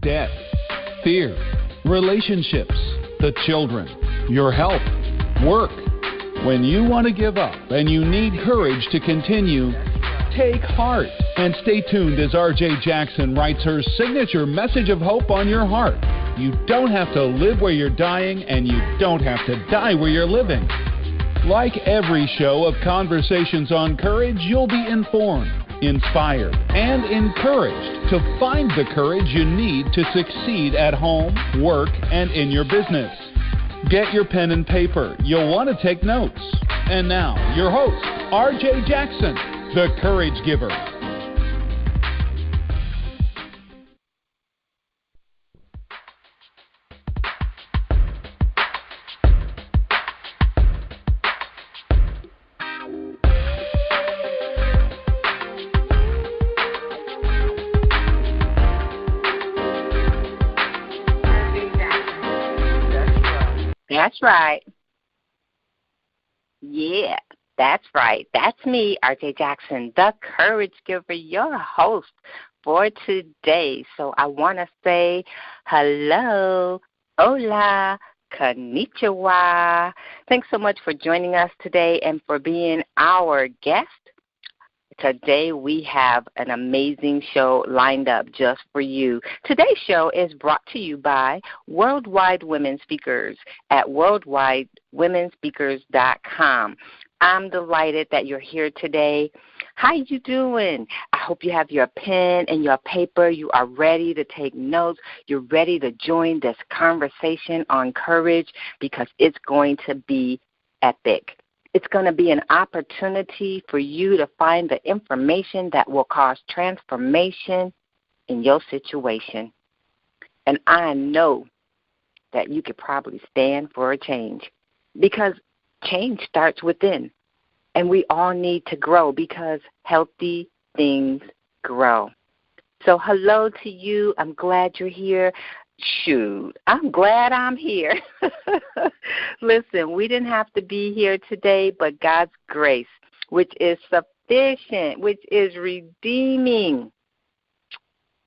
debt, fear, relationships, the children, your health, work. When you want to give up and you need courage to continue, take heart and stay tuned as RJ Jackson writes her signature message of hope on your heart. You don't have to live where you're dying, and you don't have to die where you're living. Like every show of Conversations on Courage, you'll be informed, inspired, and encouraged to find the courage you need to succeed at home, work, and in your business. Get your pen and paper. You'll want to take notes. And now, your host, RJ Jackson, the Courage Giver. That's right. Yeah, that's right. That's me, RJ Jackson, the Courage Giver, your host for today. So I want to say hello, hola, konnichiwa. Thanks so much for joining us today and for being our guest. Today we have an amazing show lined up just for you. Today's show is brought to you by Worldwide Women Speakers at worldwidewomenspeakers.com. I'm delighted that you're here today. How you doing? I hope you have your pen and your paper. You are ready to take notes. You're ready to join this conversation on courage because it's going to be epic. It's going to be an opportunity for you to find the information that will cause transformation in your situation. And I know that you could probably stand for a change because change starts within. And we all need to grow because healthy things grow. So hello to you. I'm glad you're here. Shoot, I'm glad I'm here. Listen, we didn't have to be here today, but God's grace, which is sufficient, which is redeeming,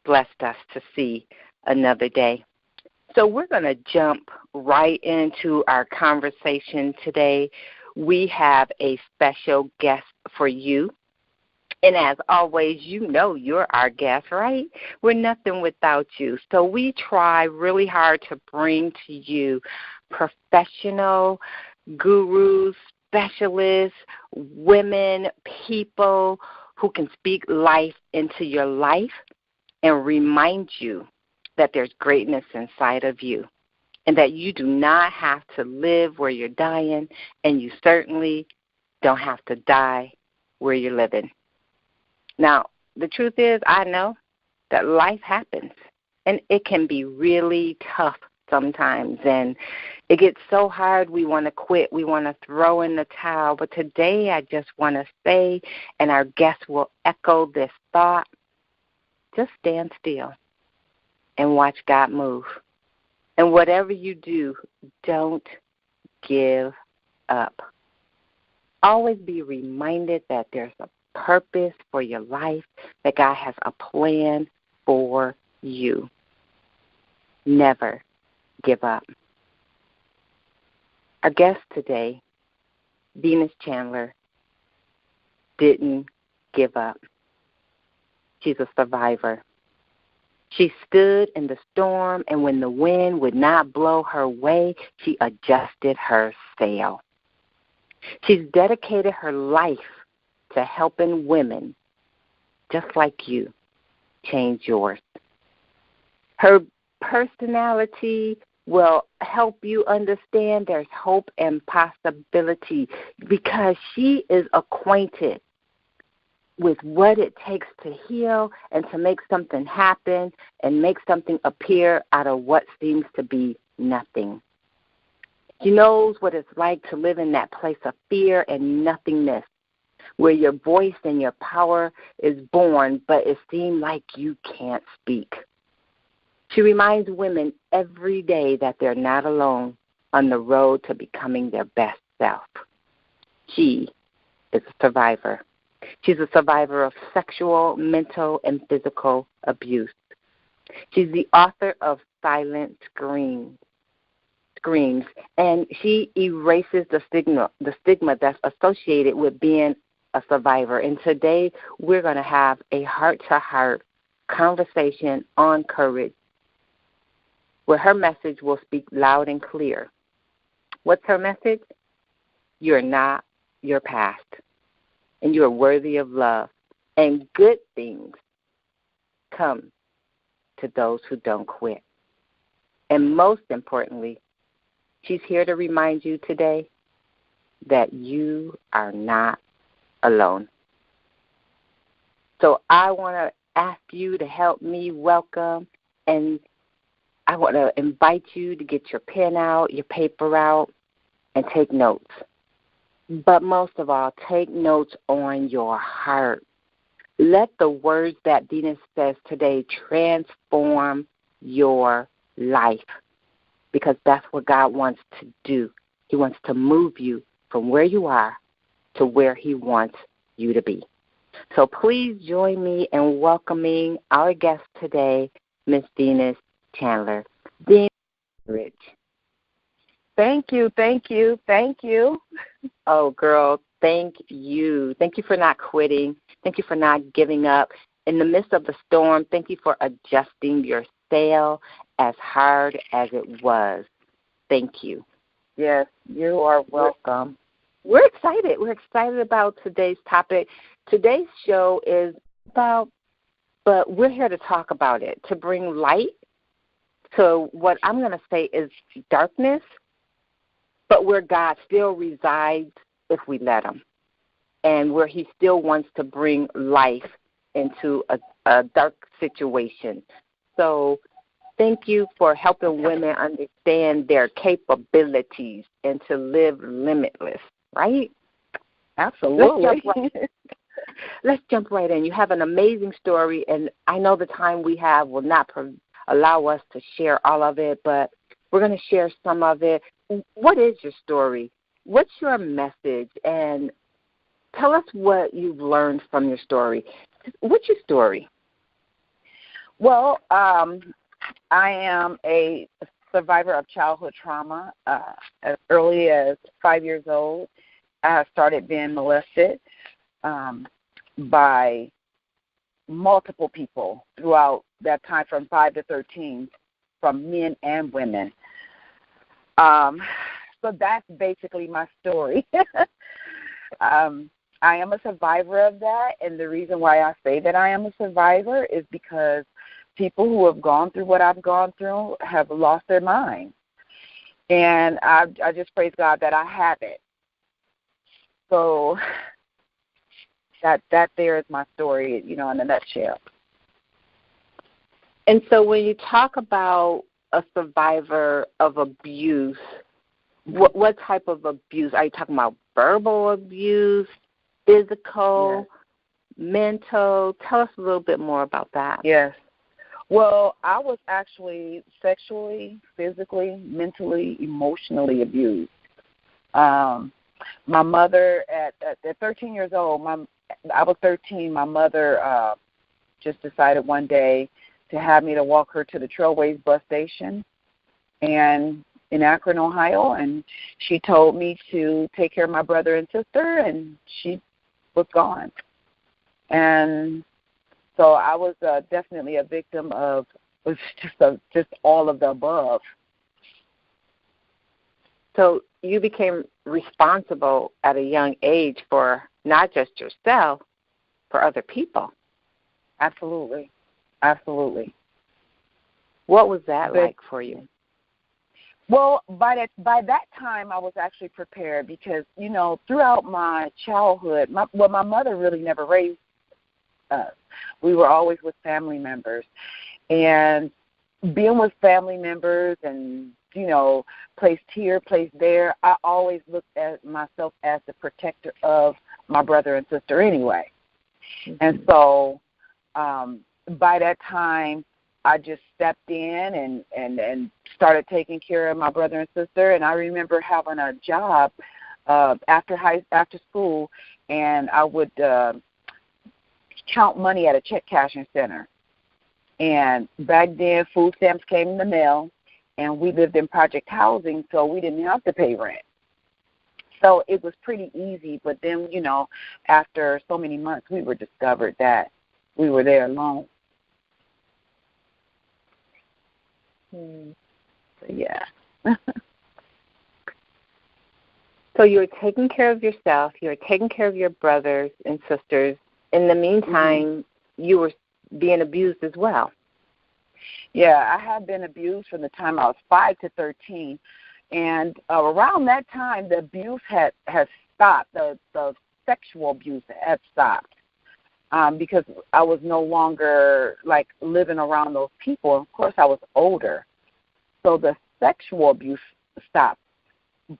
blessed us to see another day. So we're going to jump right into our conversation today. We have a special guest for you. And as always, you know you're our guest, right? We're nothing without you. So we try really hard to bring to you professional gurus, specialists, women, people who can speak life into your life and remind you that there's greatness inside of you and that you do not have to live where you're dying, and you certainly don't have to die where you're living. Now, the truth is, I know that life happens, and it can be really tough sometimes, and it gets so hard we want to quit, we want to throw in the towel. But today I just want to say, and our guests will echo this thought, just stand still and watch God move. And whatever you do, don't give up. Always be reminded that there's a purpose for your life, that God has a plan for you. Never give up. Our guest today, Venus Chandler, didn't give up. She's a survivor. She stood in the storm, and when the wind would not blow her way, she adjusted her sail. She's dedicated her life to helping women just like you change yours. Her personality will help you understand there's hope and possibility because she is acquainted with what it takes to heal and to make something happen and make something appear out of what seems to be nothing. She knows what it's like to live in that place of fear and nothingness, where your voice and your power is born, but it seems like you can't speak. She reminds women every day that they're not alone on the road to becoming their best self. She is a survivor. She's a survivor of sexual, mental, and physical abuse. She's the author of Silent Screams, and she erases the stigma that's associated with being a survivor. And today we're going to have a heart-to-heart conversation on courage, where her message will speak loud and clear. What's her message? You're not your past, and you are worthy of love, and good things come to those who don't quit. And most importantly, she's here to remind you today that you are not alone. So I want to ask you to help me welcome, and I want to invite you to get your pen out, your paper out, and take notes. But most of all, take notes on your heart. Let the words that Venus says today transform your life, because that's what God wants to do. He wants to move you from where you are to where He wants you to be. So please join me in welcoming our guest today, Miss Venus Chandler. Venus, Rich. Thank you. Oh, girl, thank you. Thank you for not quitting. Thank you for not giving up. In the midst of the storm, thank you for adjusting your sail as hard as it was. Thank you. Yes, you are welcome. We're excited. We're excited about today's topic. Today's show is about, but we're here to talk about it, to bring light to what I'm going to say is darkness, but where God still resides if we let Him, and where He still wants to bring life into a dark situation. So thank you for helping women understand their capabilities and to live limitless, right? Absolutely. Let's jump right in. You have an amazing story, and I know the time we have will not allow us to share all of it, but we're going to share some of it. What is your story? What's your message? And tell us what you've learned from your story. What's your story? Well, I am a survivor of childhood trauma. As early as 5 years old, I started being molested by multiple people throughout that time, from 5 to 13, from men and women. So that's basically my story. I am a survivor of that, and the reason why I say that I am a survivor is because people who have gone through what I've gone through have lost their mind. And I just praise God that I haven't. So that there is my story, in a nutshell. And so when you talk about a survivor of abuse, what type of abuse? Are you talking about verbal abuse, physical, mental? Tell us a little bit more about that. Yes. Well, I was actually sexually, physically, mentally, emotionally abused. My mother, at 13 years old, I was 13, my mother just decided one day to have me to walk her to the Trailways bus station and in Akron, Ohio, and she told me to take care of my brother and sister, and she was gone. And so I was definitely a victim of just all of the above. So you became responsible at a young age for not just yourself, for other people. Absolutely. What was that like for you? Well, by that time, I was actually prepared because, throughout my childhood, my mother really never raised us. We were always with family members. And being with family members and, placed here, placed there, I always looked at myself as the protector of my brother and sister anyway. Mm-hmm. And so by that time, I just stepped in and started taking care of my brother and sister. And I remember having a job after school, and I would count money at a check cashing center. And back then, food stamps came in the mail, and we lived in project housing, so we didn't have to pay rent. So it was pretty easy. But then, after so many months, we were discovered that we were there alone. So, yeah. So you were taking care of yourself. You were taking care of your brothers and sisters. In the meantime, you were being abused as well. Yeah, I had been abused from the time I was 5 to 13. And around that time, the abuse had stopped. The sexual abuse had stopped because I was no longer, living around those people. Of course, I was older. So the sexual abuse stopped.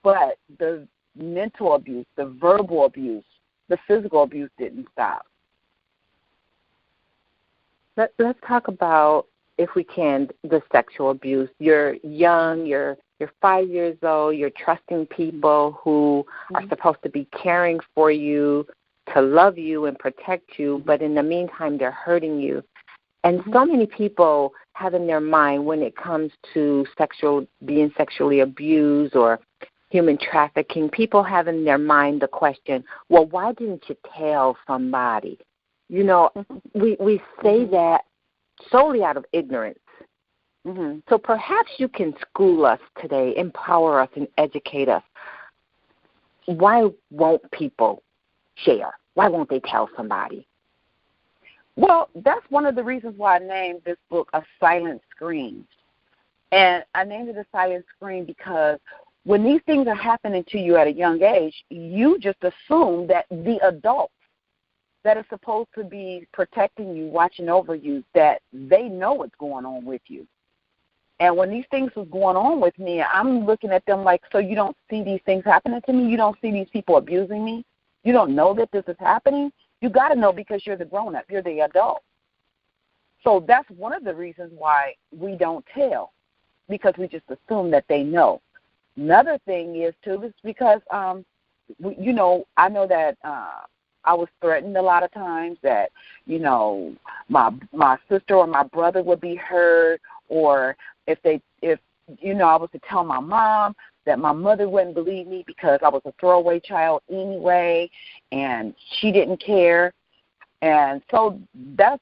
But the mental abuse, the verbal abuse, the physical abuse didn't stop. Let's talk about, if we can, the sexual abuse. You're young, you're 5 years old, you're trusting people who are supposed to be caring for you, to love you and protect you, but in the meantime they're hurting you. And so many people have in their mind, when it comes to being sexually abused or human trafficking, people have in their mind the question, well, why didn't you tell somebody? We say that solely out of ignorance. So perhaps you can school us today, empower us, and educate us. Why won't people share? Why won't they tell somebody? Well, that's one of the reasons why I named this book A Silent Scream. And I named it A Silent Scream because when these things are happening to you at a young age, you just assume that the adult that is supposed to be protecting you, watching over you, that they know what's going on with you. And when these things was going on with me, I'm looking at them like, so you don't see these things happening to me? You don't see these people abusing me? You don't know that this is happening? You got to know because you're the grown-up. You're the adult. So that's one of the reasons why we don't tell, because we just assume that they know. Another thing is, too, is because, I know that I was threatened a lot of times that, my sister or my brother would be hurt, or if I was to tell my mom, that my mother wouldn't believe me because I was a throwaway child anyway, and she didn't care. And so that's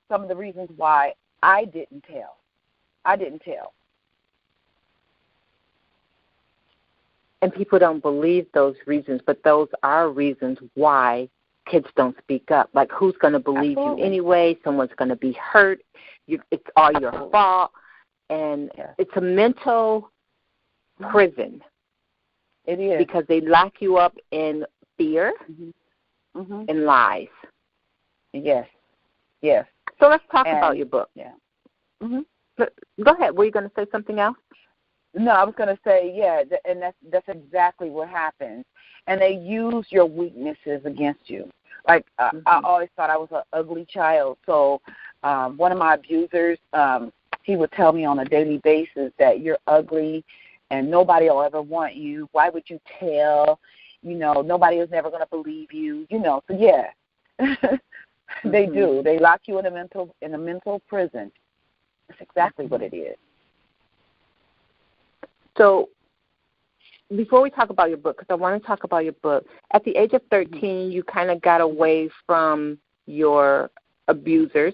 some of the reasons why I didn't tell. And people don't believe those reasons, but those are reasons why kids don't speak up. Like, who's going to believe you anyway? Someone's going to be hurt. It's all your fault. And it's a mental prison. It is. Because they lock you up in fear and lies. Yes. So let's talk about your book. Yeah. Go ahead. Were you going to say something else? No, I was going to say, and that's exactly what happens. And they use your weaknesses against you. Like, I always thought I was an ugly child. So one of my abusers, he would tell me on a daily basis that you're ugly and nobody will ever want you. Why would you tell? Nobody is never going to believe you. So, yeah, they do. They lock you in a mental prison. That's exactly what it is. So before we talk about your book, because I want to talk about your book, at the age of 13, you kind of got away from your abusers.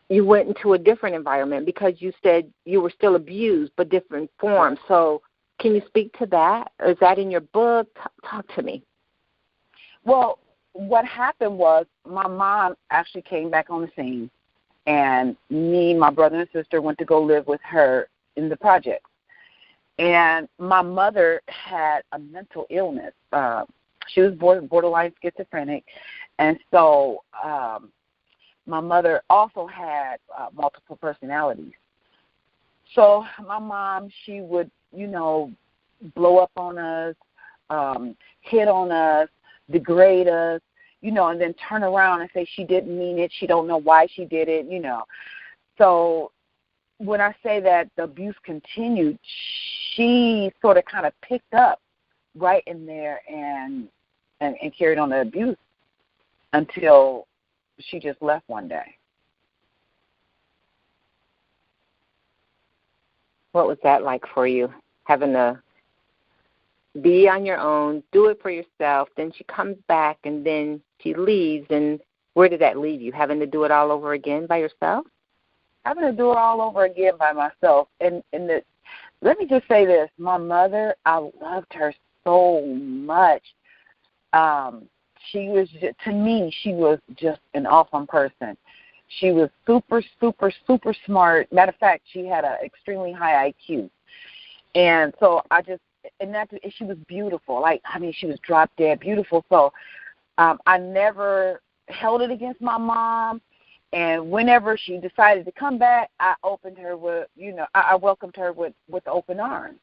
You went into a different environment because you said you were still abused, but different forms. So can you speak to that? Is that in your book? Talk to me. Well, what happened was my mom actually came back on the scene, and me, my brother and sister went to go live with her in the project. And my mother had a mental illness. She was borderline schizophrenic, and so my mother also had multiple personalities. So my mom, she would, blow up on us, hit on us, degrade us, and then turn around and say she didn't mean it. She don't know why she did it, So when I say that the abuse continued, she sort of kind of picked up right in there and carried on the abuse until she just left one day. What was that like for you, having to be on your own, do it for yourself, then she comes back, and then she leaves, and where did that leave you, having to do it all over again by yourself? Having to do it all over again by myself. Let me just say this. My mother, I loved her so much. She was, to me, she was just an awesome person. She was super, super, super smart. Matter of fact, she had an extremely high IQ. And so she was beautiful. She was drop dead beautiful. So I never held it against my mom. And whenever she decided to come back, I welcomed her with open arms.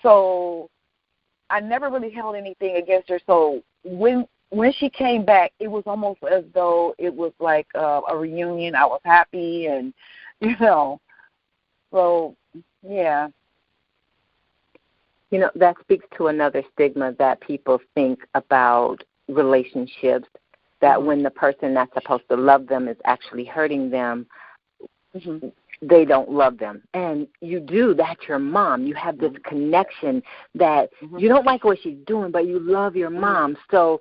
So I never really held anything against her. So when she came back, it was almost as though it was like a reunion. I was happy, and so yeah. That speaks to another stigma that people think about relationships, that when the person that's supposed to love them is actually hurting them, they don't love them. And you do. That's your mom. You have this connection that you don't like what she's doing, but you love your mom. So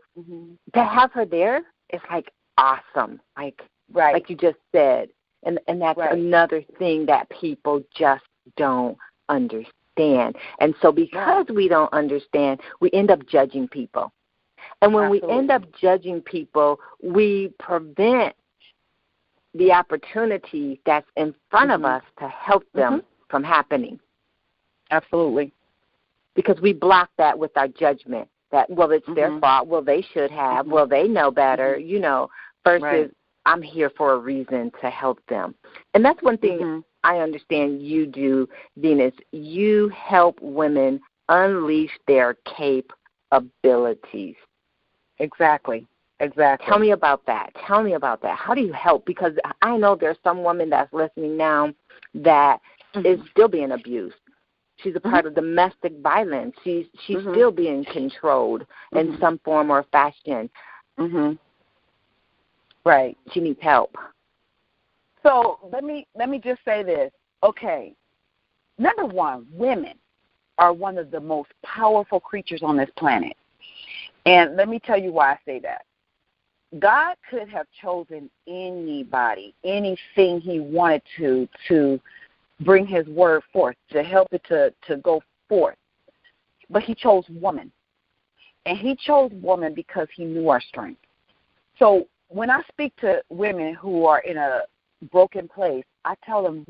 to have her there is like awesome, like you just said. And that's another thing that people just don't understand. And so because we don't understand, we end up judging people. And when we end up judging people, we prevent the opportunity that's in front of us to help them from happening. Absolutely. Because we block that with our judgment that, well, it's their fault, well, they should have, well, they know better, versus I'm here for a reason to help them. And that's one thing I understand you do, Venus. You help women unleash their capabilities. Exactly. Tell me about that. How do you help? Because I know there's some woman that's listening now that is still being abused. She's a part of domestic violence. She's still being controlled in some form or fashion. Right. She needs help. So let me just say this. Okay. Number one, women are one of the most powerful creatures on this planet. And let me tell you why I say that. God could have chosen anybody, anything he wanted to bring his word forth, to help it to go forth. But he chose woman. And he chose woman because he knew our strength. So when I speak to women who are in a broken place, I tell them,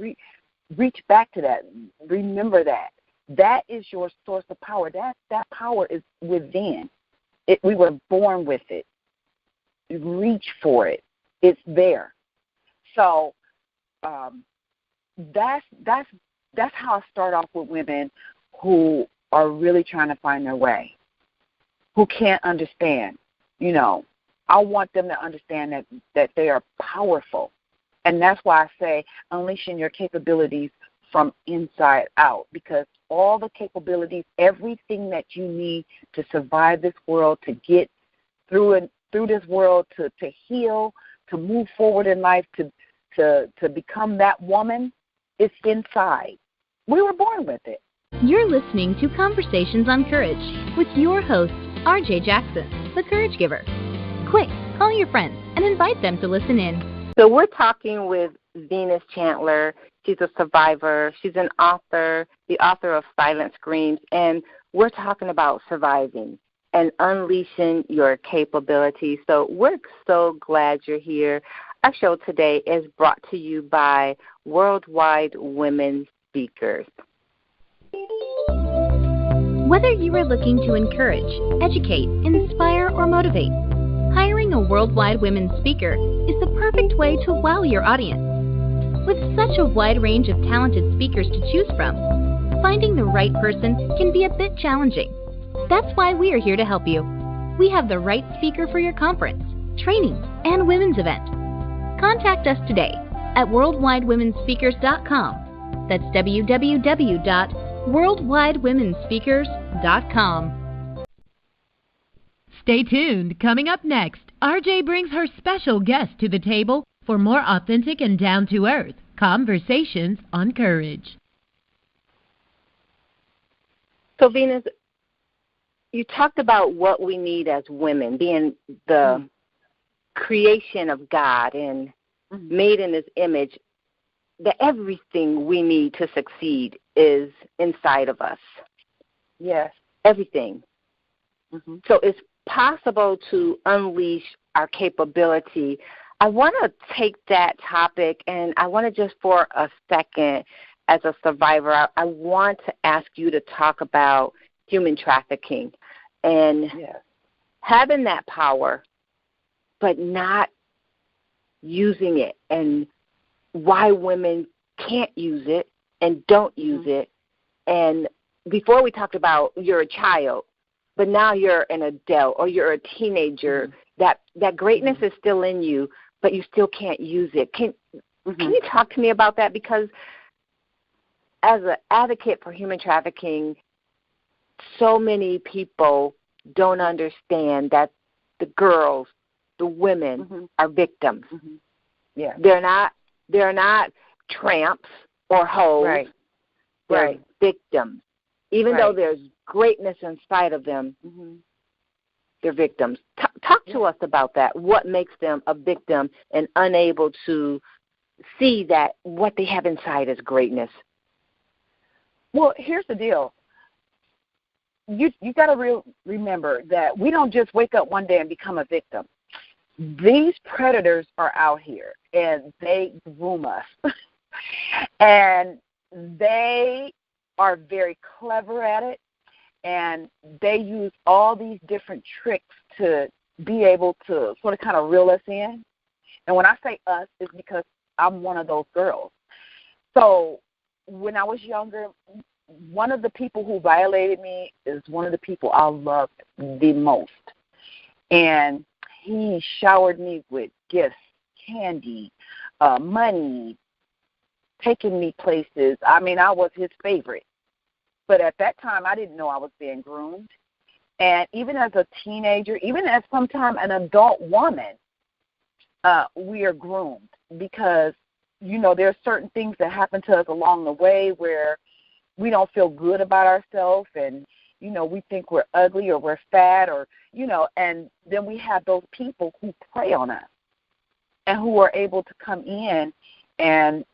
reach back to that. Remember that. That is your source of power. That power is within. We were born with it. Reach for it. It's there. So that's how I start off with women who are really trying to find their way, who can't understand. I want them to understand that they are powerful. And that's why I say unleashing your capabilities from inside out, because all the capabilities, everything that you need to survive this world, to get through this world, to heal, to move forward in life, to become that woman, it's inside. We were born with it. You're listening to Conversations on Courage with your host, RJ Jackson, the Courage Giver. Quick, call your friends and invite them to listen in. So we're talking with Venus Chandler. She's a survivor. She's an author, the author of Silent Screams, and we're talking about surviving and unleashing your capabilities. So we're so glad you're here. Our show today is brought to you by Worldwide Women Speakers. Whether you are looking to encourage, educate, inspire, or motivate, hiring a Worldwide Women Speaker is the perfect way to wow your audience. With such a wide range of talented speakers to choose from, finding the right person can be a bit challenging. That's why we are here to help you. We have the right speaker for your conference, training, and women's event. Contact us today at worldwidewomenspeakers.com. That's www.worldwidewomenspeakers.com. Stay tuned. Coming up next, RJ brings her special guest to the table for more authentic and down-to-earth conversations on courage. So, Venus, you talked about what we need as women, being the creation of God and made in His image, that everything we need to succeed is inside of us. Yes. Everything. So it's possible to unleash our capability. I want to take that topic, and I want to just for a second, as a survivor, I want to ask you to talk about human trafficking and having that power, but not using it, and why women can't use it and don't use it. And before we talked about you're a child, but now you're an adult or you're a teenager, that greatness is still in you, but you still can't use it. Can you talk to me about that? Because as an advocate for human trafficking, so many people don't understand that the girls, the women, are victims. Yeah, they're not tramps or hoes. They're victims. Even though there's greatness inside of them, they're victims. Talk to us about that. What makes them a victim and unable to see that what they have inside is greatness? Well, here's the deal. You got to remember that we don't just wake up one day and become a victim. These predators are out here, and they groom us. And they are very clever at it, and they use all these different tricks to be able to sort of kind of reel us in. And when I say us, it's because I'm one of those girls. So when I was younger, one of the people who violated me is one of the people I loved the most. And he showered me with gifts, candy, money, taking me places. I mean, I was his favorite. But at that time, I didn't know I was being groomed. And even as a teenager, even as sometimes an adult woman, we are groomed because, you know, there are certain things that happen to us along the way where we don't feel good about ourselves, and, you know, we think we're ugly or we're fat, or, you know, and then we have those people who prey on us and who are able to come in and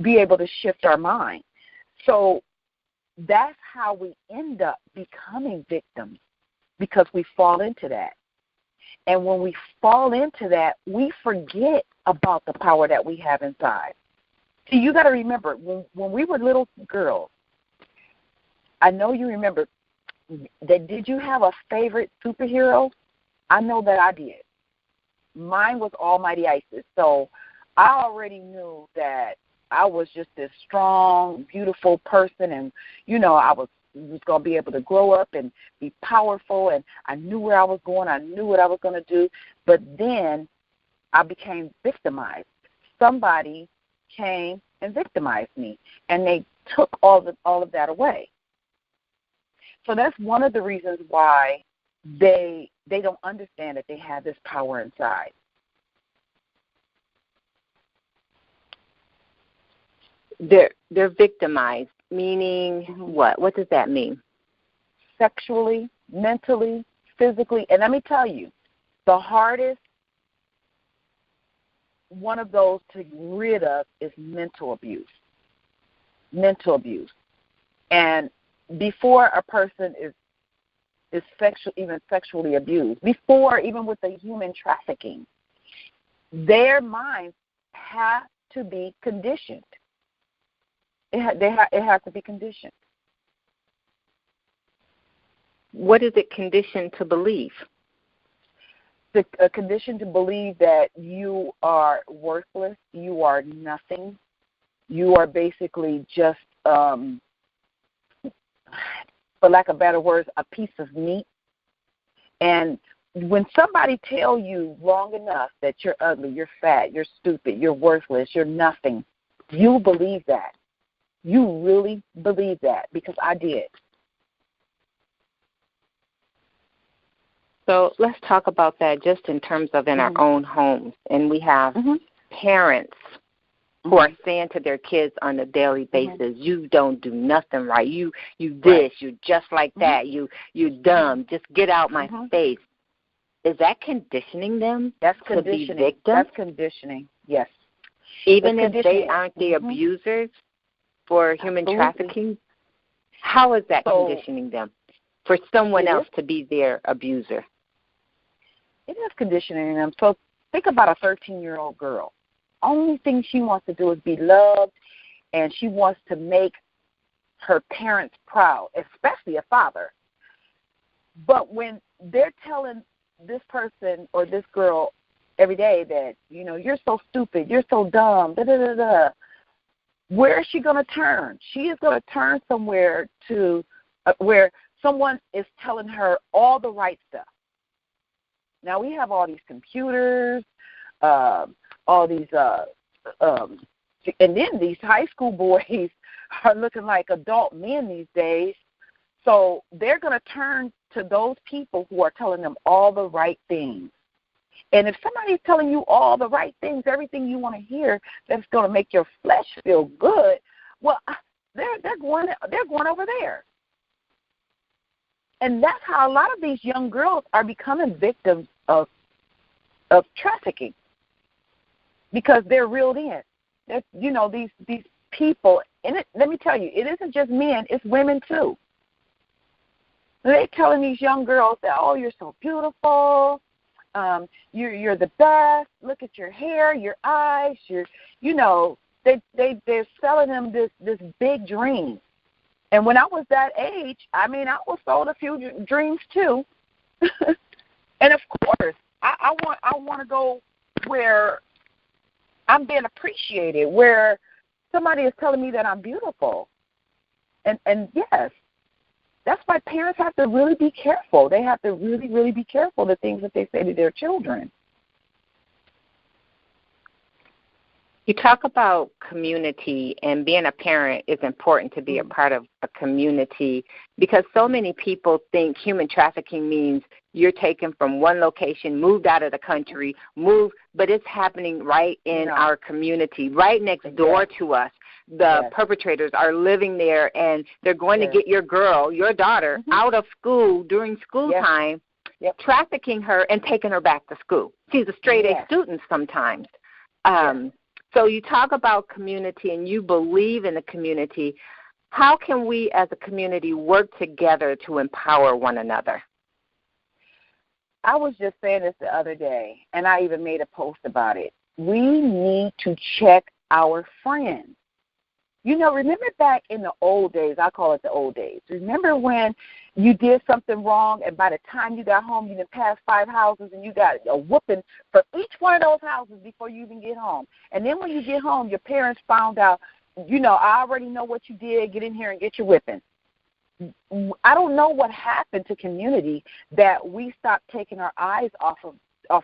be able to shift our mind. So that's how we end up becoming victims, because we fall into that. And when we fall into that, we forget about the power that we have inside. See, you got to remember, when we were little girls, I know you remember, that did you have a favorite superhero? I know that I did. Mine was Almighty Isis. So I already knew that I was just this strong, beautiful person, and, you know, I was going to be able to grow up and be powerful, and I knew where I was going. I knew what I was going to do. But then I became victimized. Somebody came and victimized me, and they took all of that away. So that's one of the reasons why they don't understand that they have this power inside. They're victimized, meaning what? What does that mean? Sexually, mentally, physically. And let me tell you, the hardest one of those to get rid of is mental abuse. Mental abuse. And before a person is even sexually abused, before even with the human trafficking, their minds have to be conditioned. It has to be conditioned. What is it conditioned to believe? A condition to believe that you are worthless, you are nothing, you are basically just, for lack of better words, a piece of meat. And when somebody tells you long enough that you're ugly, you're fat, you're stupid, you're worthless, you're nothing, you believe that. You really believe that, because I did. So let's talk about that just in terms of in our own homes. And we have parents who are saying to their kids on a daily basis, you don't do nothing right. You this, you're just like that. You dumb. Just get out my face. Is that conditioning them to be victims? That's conditioning, yes. Even if they aren't the abusers for human trafficking? How is that conditioning them for someone else to be their abuser? It is conditioning them. So think about a 13-year-old girl. Only thing she wants to do is be loved, and she wants to make her parents proud, especially a father. But when they're telling this person or this girl every day that, you're so stupid, you're so dumb, da-da-da-da, where is she going to turn? She is going to turn somewhere to where someone is telling her all the right stuff. Now, we have all these computers, all these, and then these high school boys are looking like adult men these days. So they're going to turn to those people who are telling them all the right things. And if somebody's telling you all the right things, everything you want to hear that's going to make your flesh feel good, well, they're going over there. And that's how a lot of these young girls are becoming victims of trafficking, because they're reeled in. These people, and let me tell you, it isn't just men, it's women too. They're telling these young girls that, oh, you're so beautiful, you're the best, look at your hair, your eyes, they're selling them this big dream. And when I was that age, I was sold a few dreams too. And of course, I want to go where I'm being appreciated, where somebody is telling me that I'm beautiful. And yes, that's why parents have to really be careful. They have to really, really be careful the things that they say to their children. You talk about community, and being a parent is important to be a part of a community, because so many people think human trafficking means you're taken from one location, moved out of the country, but it's happening right in our community, right next door to us. The perpetrators are living there, and they're going to get your girl, your daughter, out of school during school time, trafficking her and taking her back to school. She's a straight-A student sometimes. So you talk about community, and you believe in the community. How can we as a community work together to empower one another? I was just saying this the other day, and I even made a post about it. We need to check our friends. Remember back in the old days, I call it the old days. Remember when you did something wrong, and by the time you got home, you done passed 5 houses, and you got a whooping for each one of those houses before you even get home. And then when you get home, your parents found out, I already know what you did. Get in here and get your whipping. I don't know what happened to community that we stopped taking our eyes off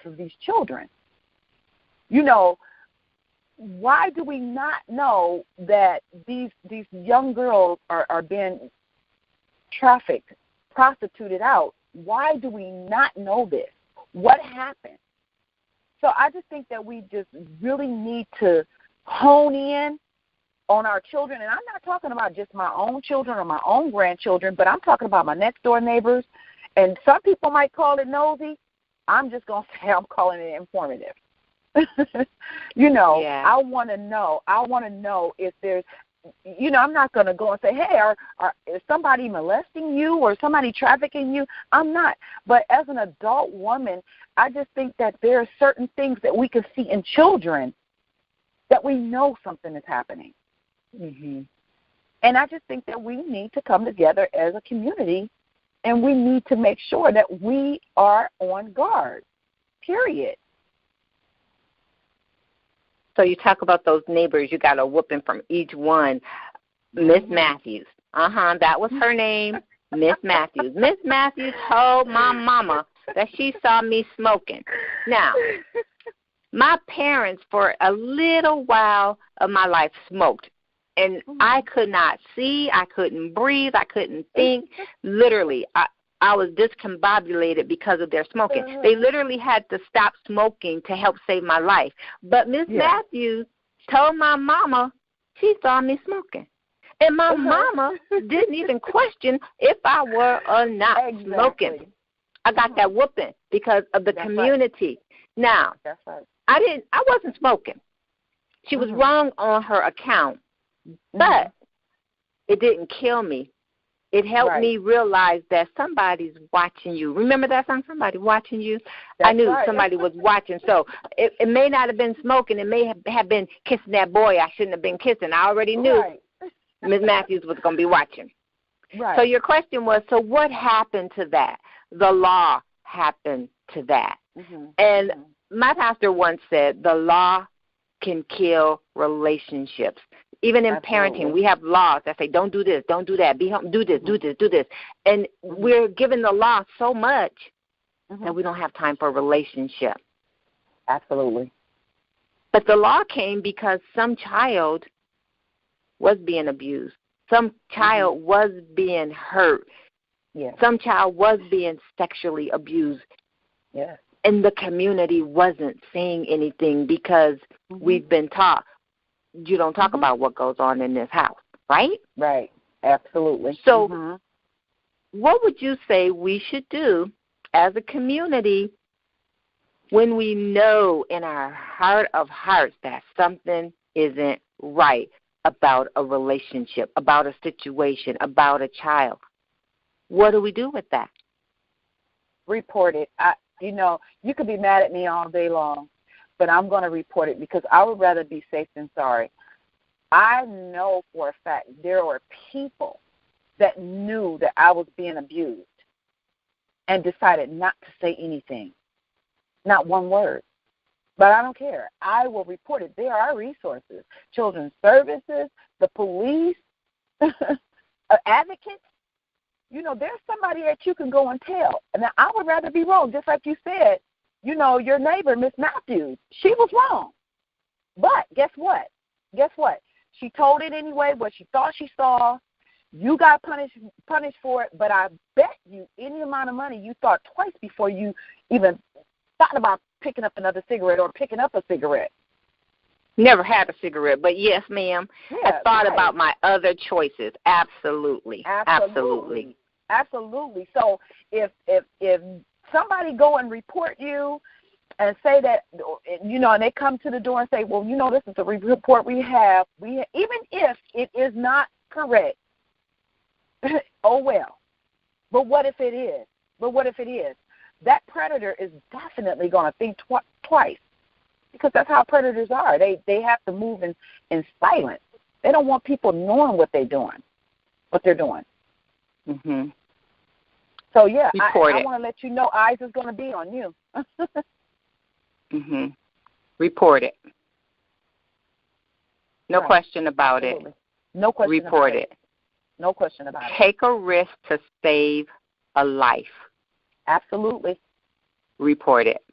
of these children. Why do we not know that these young girls are being trafficked, prostituted out? Why do we not know this? What happened? So I just think that we just really need to hone in on our children. And I'm not talking about just my own children or my own grandchildren, but I'm talking about my next door neighbors. And some people might call it nosy. I'm just going to say I'm calling it informative. I want to know. I want to know if there's, I'm not going to go and say, hey, is somebody molesting you or somebody trafficking you? I'm not. But as an adult woman, I just think that there are certain things that we can see in children that we know something is happening. And I just think that we need to come together as a community, and we need to make sure that we are on guard, period. So you talk about those neighbors, you got a whooping from each one. Miss Matthews. That was her name, Miss Matthews. Miss Matthews told my mama that she saw me smoking. Now, my parents for a little while of my life smoked, and I could not see, I couldn't breathe, I couldn't think. Literally, I was discombobulated because of their smoking. They literally had to stop smoking to help save my life. But Miss Matthews told my mama she saw me smoking. And my mama didn't even question if I were or not smoking. I got that whooping because of the community. Right. Now, I wasn't smoking. She was wrong on her account, but it didn't kill me. It helped me realize that somebody's watching you. Remember that song, Somebody Watching You? I knew somebody was watching. So it may not have been smoking. It may have been kissing that boy I shouldn't have been kissing. I already knew Ms. Matthews was going to be watching. Right. So your question was, so what happened to that? The law happened to that. And my pastor once said, the law can kill relationships. Even in parenting, we have laws that say, don't do this, don't do that, be home, do this, do this, do this. And we're given the law so much that we don't have time for a relationship. Absolutely. But the law came because some child was being abused. Some child was being hurt. Yes. Some child was being sexually abused. Yes. And the community wasn't saying anything because we've been taught, you don't talk about what goes on in this house, right? Right. Absolutely. So what would you say we should do as a community when we know in our heart of hearts that something isn't right about a relationship, about a situation, about a child? What do we do with that? Report it. You could be mad at me all day long, but I'm going to report it because I would rather be safe than sorry. I know for a fact there were people that knew that I was being abused and decided not to say anything, not one word. But I don't care. I will report it. There are resources, children's services, the police, advocates. There's somebody that you can go and tell. And I would rather be wrong, just like you said. Your neighbor, Miss Matthews, she was wrong. But guess what? She told it anyway, what she thought she saw. You got punished for it, but I bet you any amount of money you thought twice before you even thought about picking up another cigarette or picking up a cigarette. Never had a cigarette, but yes, ma'am. I thought about my other choices. Absolutely. So if somebody go and report you and say that, and they come to the door and say, well, this is the report we have, even if it is not correct, oh, well. But what if it is? That predator is definitely going to think twice because that's how predators are. They have to move in silence. They don't want people knowing what they're doing. So, yeah, I want to let you know eyes is going to be on you. Report it. No question about it. No question Report it. No question about it. Take a risk to save a life. Absolutely. Report it.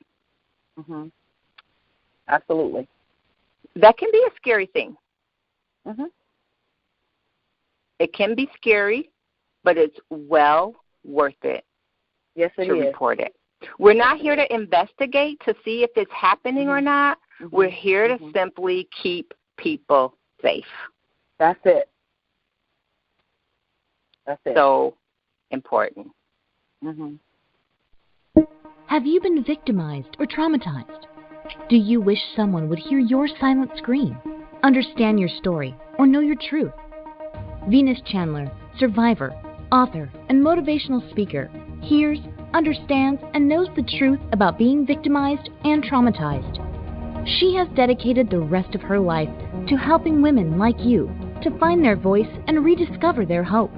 Absolutely. That can be a scary thing. It can be scary, but it's well worth it. Yes, it is. To report it. We're not here to investigate to see if it's happening or not. We're here to simply keep people safe. That's it. So important. Have you been victimized or traumatized? Do you wish someone would hear your silent scream, understand your story, or know your truth? Venus Chandler, survivor, author, and motivational speaker, hears, understands, and knows the truth about being victimized and traumatized. She has dedicated the rest of her life to helping women like you to find their voice and rediscover their hope,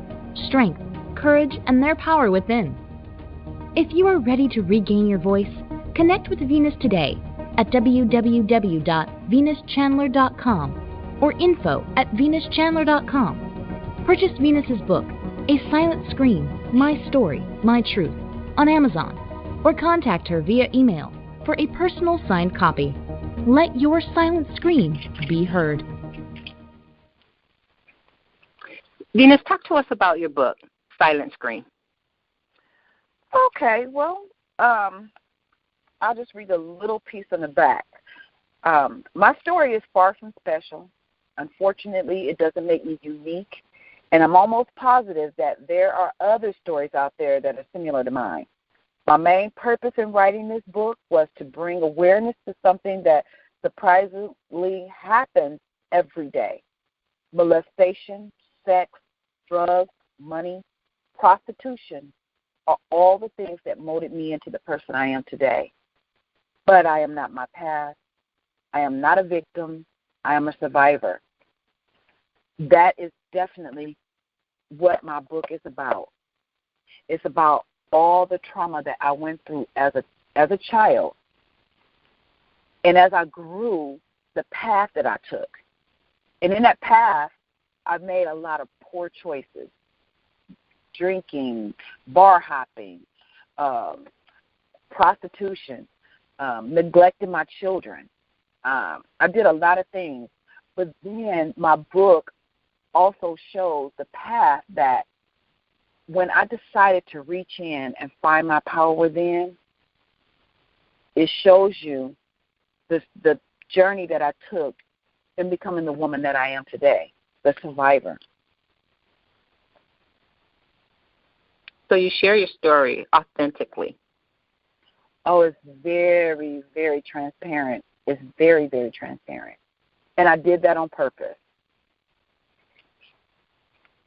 strength, courage, and their power within. If you are ready to regain your voice, connect with Venus today at www.venuschandler.com or info@venuschandler.com. Purchase Venus's book, A Silent Scream, My Story, My Truth, on Amazon, or contact her via email for a personal signed copy. Let your silent scream be heard. Venus, talk to us about your book, Silent Scream. Okay, well, I'll just read a little piece in the back. My story is far from special. Unfortunately, it doesn't make me unique, and I'm almost positive that there are other stories out there that are similar to mine. My main purpose in writing this book was to bring awareness to something that surprisingly happens every day. Molestation, sex, drugs, money, prostitution are all the things that molded me into the person I am today. But I am not my past. I am not a victim. I am a survivor. That is definitely what my book is about. It's about all the trauma that I went through as a child. And as I grew, the path that I took. And in that path, I've made a lot of poor choices. Drinking, bar hopping, prostitution, neglecting my children. I did a lot of things. But then my book also shows the path that when I decided to reach in and find my power within, it shows you the journey that I took in becoming the woman that I am today, the survivor. So you share your story authentically. Oh, it's very, very transparent. It's very, very transparent. And I did that on purpose.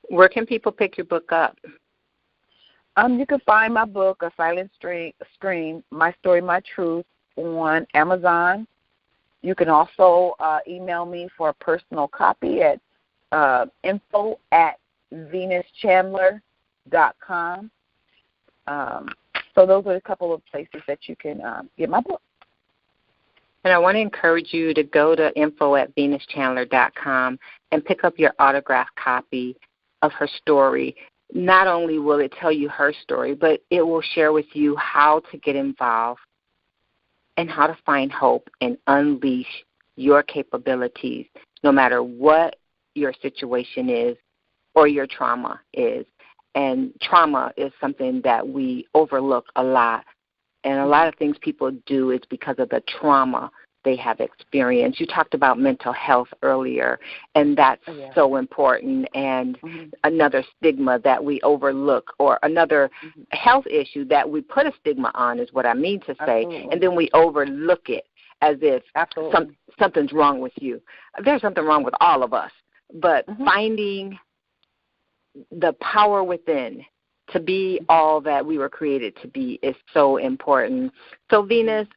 Where can people pick your book up? You can find my book, A Silent Scream, My Story, My Truth, on Amazon. You can also email me for a personal copy at info@venuschandler.com. So those are a couple of places that you can get my book. And I want to encourage you to go to info@venuschandler.com and pick up your autographed copy of her story. Not only will it tell you her story, but it will share with you how to get involved and how to find hope and unleash your capabilities, no matter what your situation is or your trauma is. And trauma is something that we overlook a lot. And a lot of things people do is because of the trauma they have experienced. You talked about mental health earlier, and that's so important. And another stigma that we overlook, or another health issue that we put a stigma on, is what I mean to say. And then we overlook it as if something's wrong with you. There's something wrong with all of us. But finding the power within to be all that we were created to be is so important. So, Venus,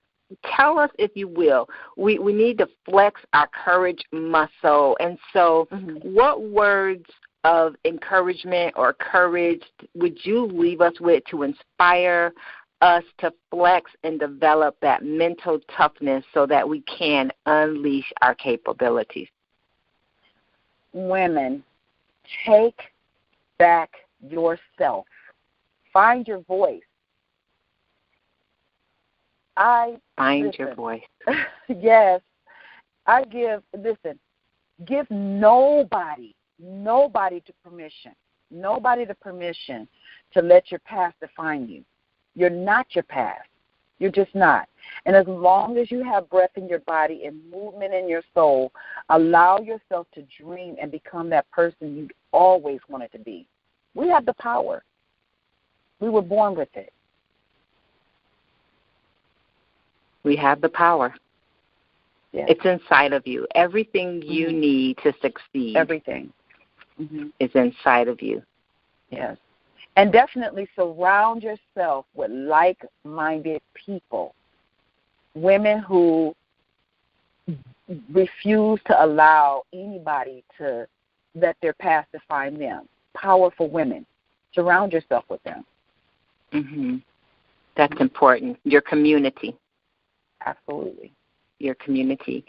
tell us, if you will, we need to flex our courage muscle. And so what words of encouragement or courage would you leave us with to inspire us to flex and develop that mental toughness so that we can unleash our capabilities? Women, take back yourself. Find your voice. Find your voice. Yes. Give nobody the permission to let your past define you. You're not your past. You're just not. And as long as you have breath in your body and movement in your soul, allow yourself to dream and become that person you always wanted to be. We have the power. We were born with it. We have the power. Yes. It's inside of you. Everything you need to succeed. Everything. Is inside of you. Yes. And definitely surround yourself with like-minded people, women who refuse to allow anybody to let their past define them. Powerful women. Surround yourself with them. That's important. Your community. Absolutely. Your community.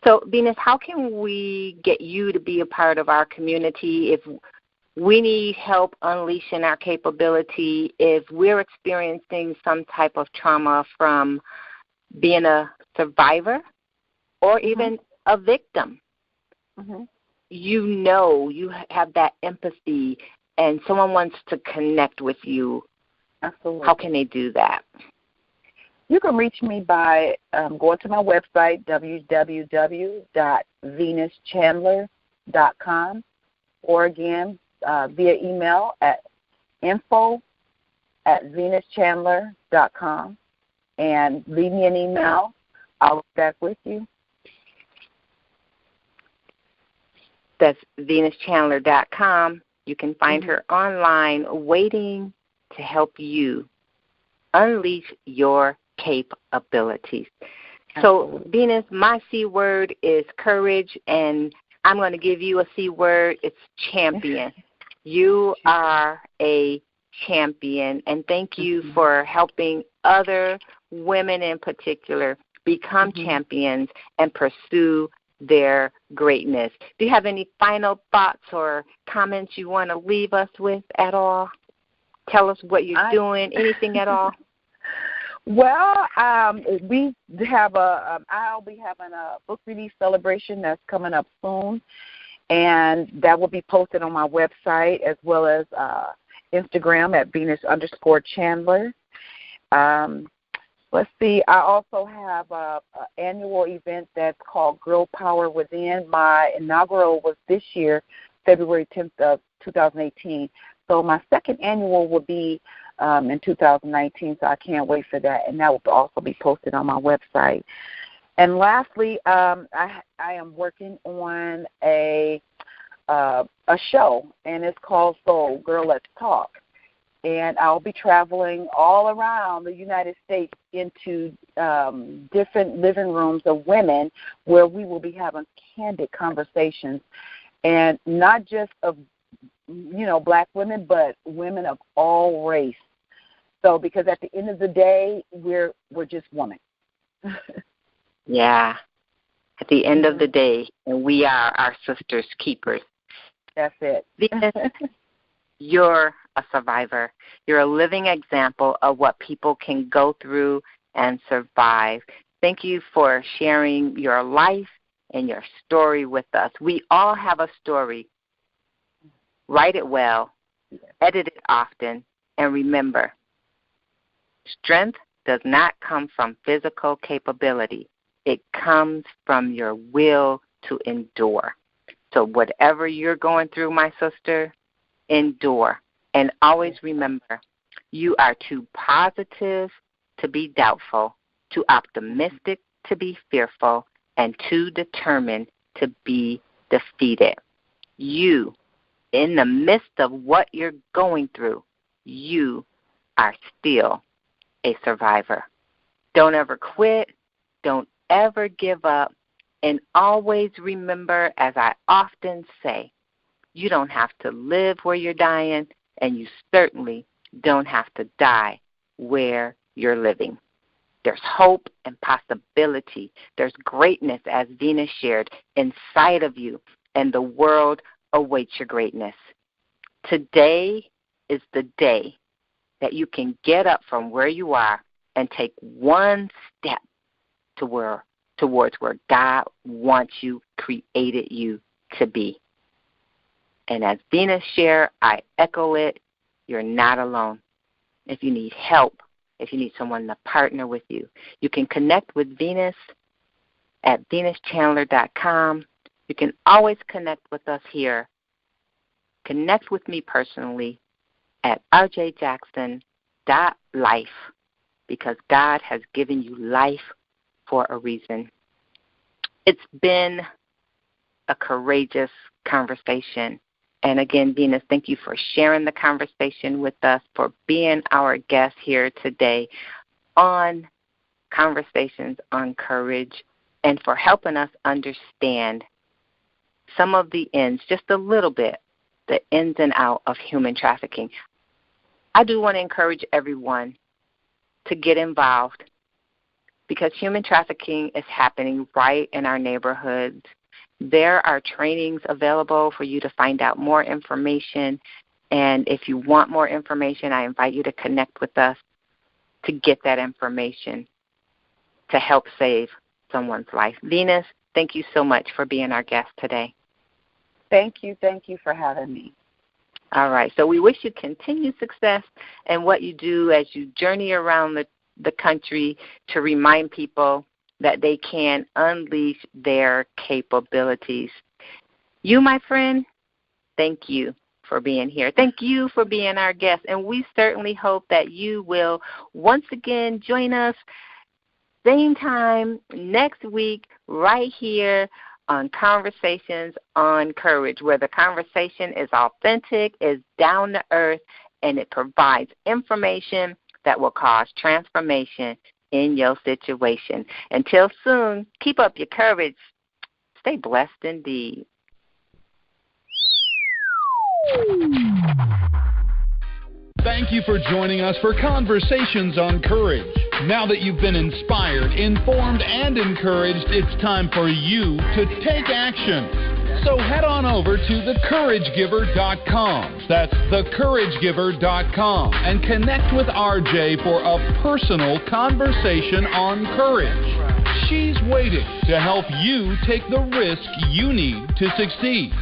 So, Venus, how can we get you to be a part of our community if we need help unleashing our capability, if we're experiencing some type of trauma from being a survivor or even a victim? You know you have that empathy and someone wants to connect with you. Absolutely. How can they do that? You can reach me by going to my website, www.venuschandler.com, or again, via email at info@venuschandler.com, and leave me an email. I'll get back with you. That's venuschandler.com. You can find her online waiting to help you unleash your capabilities. So, Venus, my C word is courage, and I'm going to give you a C word. It's champion. You are a champion, and thank you for helping other women in particular become champions and pursue their greatness. Do you have any final thoughts or comments you want to leave us with at all? Tell us what you're doing, anything at all? Well, we have I'll be having a book release celebration that's coming up soon, and that will be posted on my website as well as Instagram at Venus_Chandler. Let's see, I also have an annual event that's called Girl Power Within. My inaugural was this year, February 10th of 2018. So my second annual will be in 2019, so I can't wait for that, and that will also be posted on my website. And lastly, I am working on a show, and it's called Soul Girl Let's Talk. And I'll be traveling all around the United States into different living rooms of women where we will be having candid conversations, and not just of, Black women, but women of all race. So, because at the end of the day, we're just women. Yeah. At the end of the day, and we are our sisters' keepers. That's it. Venus, you're a survivor. You're a living example of what people can go through and survive. Thank you for sharing your life and your story with us. We all have a story. Write it well, edit it often, and remember, strength does not come from physical capability. It comes from your will to endure. So whatever you're going through, my sister, endure. And always remember, you are too positive to be doubtful, too optimistic to be fearful, and too determined to be defeated. You, in the midst of what you're going through, you are still a survivor. Don't ever quit. Don't ever give up. And always remember, as I often say, you don't have to live where you're dying, and you certainly don't have to die where you're living. There's hope and possibility. There's greatness, as Venus shared, inside of you, and the world awaits your greatness. Today is the day that you can get up from where you are and take one step towards where God wants you, created you to be. And as Venus shared, I echo it, you're not alone. If you need help, if you need someone to partner with you, you can connect with Venus at venuschandler.com. You can always connect with us here. Connect with me personally at rjjackson.life, because God has given you life for a reason. It's been a courageous conversation. And again, Venus, thank you for sharing the conversation with us, for being our guest here today on Conversations on Courage, and for helping us understand some of the ins, just a little bit, the ins and out of human trafficking. I do want to encourage everyone to get involved, because human trafficking is happening right in our neighborhoods. There are trainings available for you to find out more information. And if you want more information, I invite you to connect with us to get that information to help save someone's life. Venus, thank you so much for being our guest today. Thank you for having me. All right, so we wish you continued success in what you do as you journey around the country to remind people that they can unleash their capabilities. You, my friend, thank you for being here. Thank you for being our guest, and we certainly hope that you will once again join us same time next week right here on Conversations on Courage, where the conversation is authentic, is down to earth, and it provides information that will cause transformation in your situation. Until soon, keep up your courage. Stay blessed indeed. Thank you for joining us for Conversations on Courage. Now that you've been inspired, informed, and encouraged, it's time for you to take action. So head on over to thecouragegiver.com. That's thecouragegiver.com and connect with RJ for a personal conversation on courage. She's waiting to help you take the risk you need to succeed.